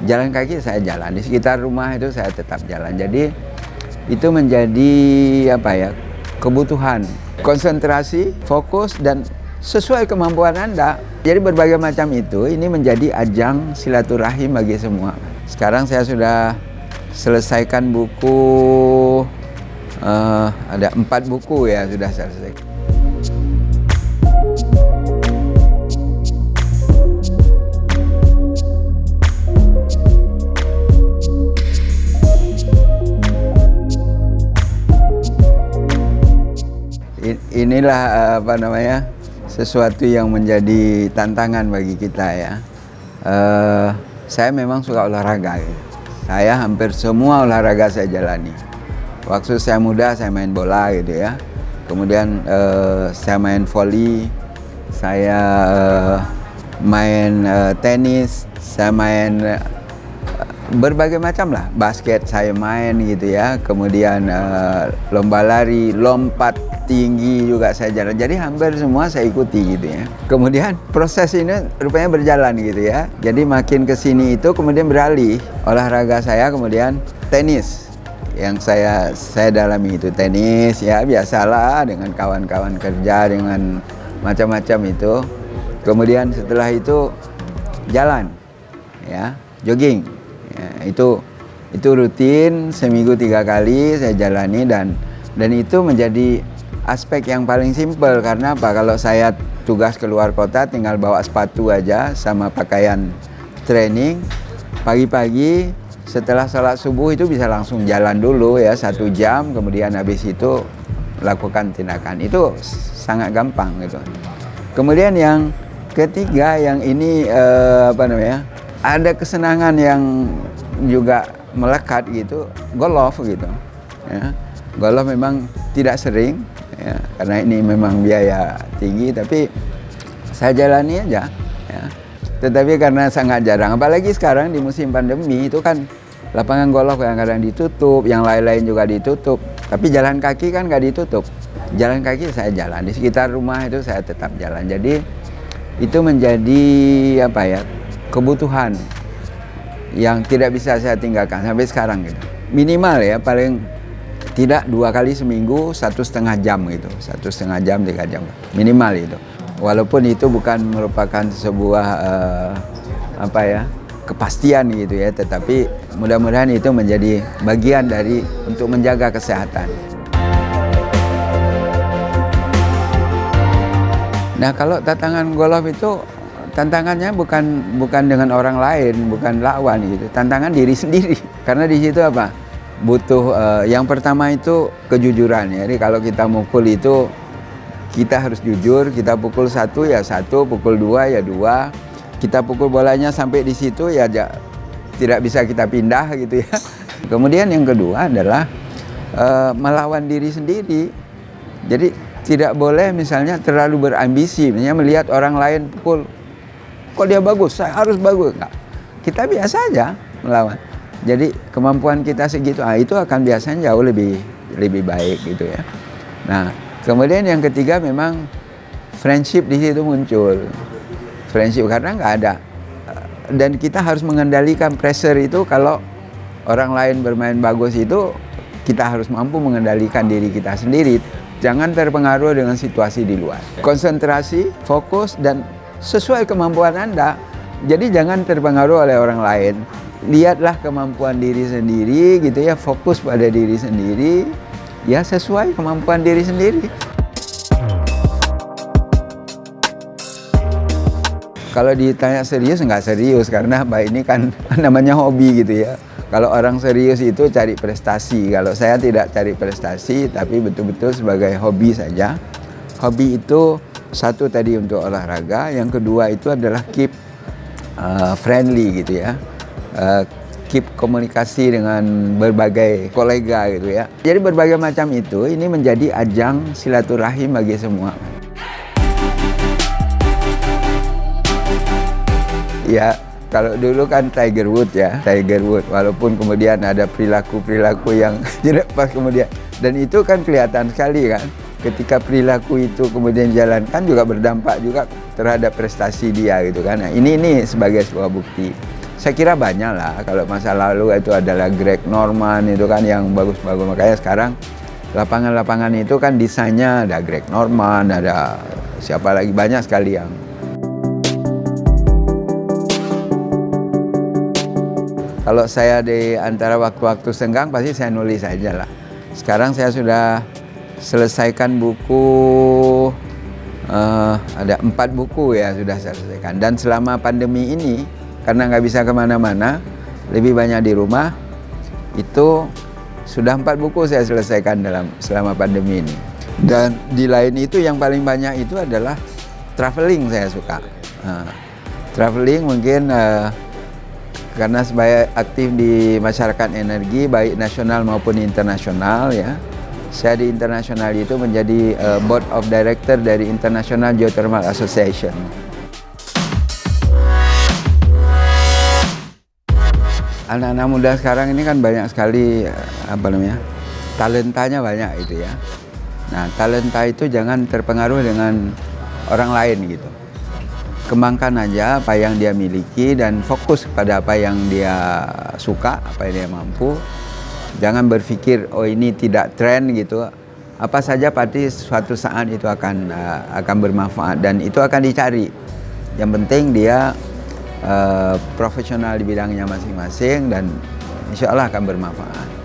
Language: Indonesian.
jalan kaki saya jalan, di sekitar rumah itu saya tetap jalan. Jadi itu menjadi kebutuhan, konsentrasi, fokus, dan sesuai kemampuan Anda. Jadi berbagai macam itu, ini menjadi ajang silaturahim bagi semua. Sekarang saya sudah selesaikan buku, ada 4 buku ya sudah selesai. Inilah sesuatu yang menjadi tantangan bagi kita ya. Saya memang suka olahraga gitu. Saya hampir semua olahraga saya jalani. Waktu saya muda saya main bola gitu ya. Kemudian saya main voli, saya main tenis, saya main berbagai macam lah, basket saya main gitu ya. Kemudian lomba lari, lompat tinggi juga saya jalan. Jadi hampir semua saya ikuti gitu ya. Kemudian proses ini rupanya berjalan gitu ya. Jadi makin kesini itu kemudian beralih olahraga saya kemudian tenis. Yang saya dalami itu tenis ya, biasalah dengan kawan-kawan kerja dengan macam-macam itu. Kemudian setelah itu jalan ya, jogging. Ya, itu rutin seminggu 3 kali saya jalani dan itu menjadi aspek yang paling simpel. Karena apa? Kalau saya tugas keluar kota tinggal bawa sepatu aja sama pakaian training. Pagi-pagi setelah sholat subuh itu bisa langsung jalan dulu ya 1 jam. Kemudian habis itu lakukan tindakan. Itu sangat gampang gitu. Kemudian yang ketiga yang ini ada kesenangan yang juga melekat gitu, golf gitu ya. Golf memang tidak sering ya, karena ini memang biaya tinggi, tapi saya jalani aja ya. Tetapi karena sangat jarang, apalagi sekarang di musim pandemi itu kan lapangan golf yang kadang ditutup, yang lain-lain juga ditutup, tapi jalan kaki kan nggak ditutup. Jalan kaki saya jalan, di sekitar rumah itu saya tetap jalan. Jadi itu menjadi kebutuhan yang tidak bisa saya tinggalkan sampai sekarang gitu. Minimal ya, paling tidak 2 kali seminggu 1,5 jam gitu, 1,5 jam 3 jam minimal itu. Walaupun itu bukan merupakan sebuah kepastian gitu ya, tetapi mudah-mudahan itu menjadi bagian dari untuk menjaga kesehatan. Nah, kalau tantangan golf itu tantangannya bukan dengan orang lain, bukan lawan gitu. Tantangan diri sendiri. Karena di situ butuh yang pertama itu kejujuran ya. Jadi kalau kita mukul itu kita harus jujur, kita pukul 1 ya 1, pukul 2 ya 2. Kita pukul bolanya sampai di situ ya tidak bisa kita pindah gitu ya. Kemudian yang kedua adalah melawan diri sendiri. Jadi tidak boleh misalnya terlalu berambisi, misalnya melihat orang lain pukul, kok dia bagus, saya harus bagus. Enggak. Kita biasa aja melawan. Jadi kemampuan kita segitu, itu akan biasanya jauh lebih baik gitu ya. Nah, kemudian yang ketiga memang friendship di situ muncul. Friendship karena nggak ada. Dan kita harus mengendalikan pressure itu. Kalau orang lain bermain bagus itu, kita harus mampu mengendalikan diri kita sendiri. Jangan terpengaruh dengan situasi di luar. Konsentrasi, fokus, dan sesuai kemampuan Anda. Jadi jangan terpengaruh oleh orang lain. Lihatlah kemampuan diri sendiri gitu ya, fokus pada diri sendiri. Ya sesuai kemampuan diri sendiri. Kalau ditanya serius, nggak serius. Karena ini kan namanya hobi gitu ya. Kalau orang serius itu cari prestasi. Kalau saya tidak cari prestasi, tapi betul-betul sebagai hobi saja. Hobi itu satu tadi untuk olahraga, yang kedua itu adalah keep friendly gitu ya. Keep komunikasi dengan berbagai kolega gitu ya. Jadi berbagai macam itu, ini menjadi ajang silaturahim bagi semua. Ya, kalau dulu kan Tiger Woods ya, Tiger Woods. Walaupun kemudian ada perilaku-perilaku yang tidak pas kemudian. Dan itu kan kelihatan sekali kan. Ketika perilaku itu kemudian dijalankan juga berdampak juga terhadap prestasi dia gitu kan. Nah, ini sebagai sebuah bukti. Saya kira banyak lah. Kalau masa lalu itu adalah Greg Norman itu kan yang bagus-bagus. Makanya sekarang lapangan-lapangan itu kan desainnya ada Greg Norman, ada siapa lagi, banyak sekali yang. Kalau saya di antara waktu-waktu senggang pasti saya nulis aja lah. Sekarang saya sudah selesaikan buku, ada 4 buku ya sudah saya selesaikan. Dan selama pandemi ini, karena nggak bisa kemana-mana, lebih banyak di rumah, itu sudah 4 buku saya selesaikan selama pandemi ini. Dan di lain itu yang paling banyak itu adalah traveling, saya suka. Traveling mungkin karena sebagai aktif di masyarakat energi baik nasional maupun internasional ya. Saya di internasional itu menjadi board of director dari International Geothermal Association. Anak-anak muda sekarang ini kan banyak sekali talentanya banyak itu ya. Nah, talenta itu jangan terpengaruh dengan orang lain gitu. Kembangkan aja apa yang dia miliki dan fokus pada apa yang dia suka, apa yang dia mampu. Jangan berpikir oh ini tidak tren gitu. Apa saja pasti suatu saat itu akan bermanfaat dan itu akan dicari. Yang penting dia profesional di bidangnya masing-masing dan insya Allah akan bermanfaat.